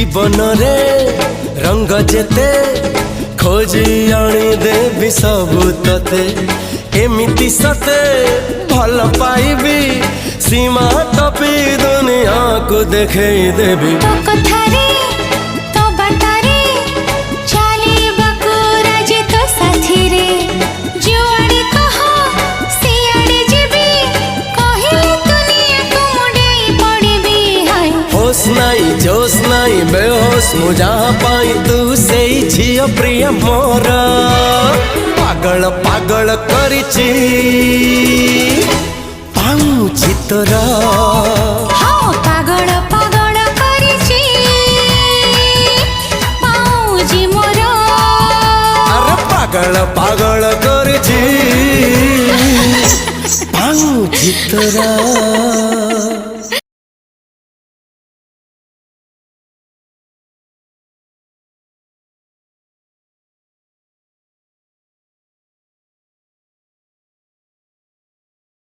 जीवन रे रंग जेते खोजी आनी देवी सबु तते एमिति सते भल पाइबी सीमा टपी दुनिया को देखे देवी तो कथारे तो बातारे चाली बकुरा जे तो साथी रे जुआड़ी कहो सियाड़े जीबी कहिले दुनिया को मुड़े पड़बी हाय होश नहीं जोश नहीं बेहोश मु जहाँ पाई तू से झियो प्रिय मोर पागल पागल करिछि पाऊछि तोरा हाँ पागल पागल करिछि पाऊछि मोर अरे पागल पागल करिछि पाऊछि तोरा।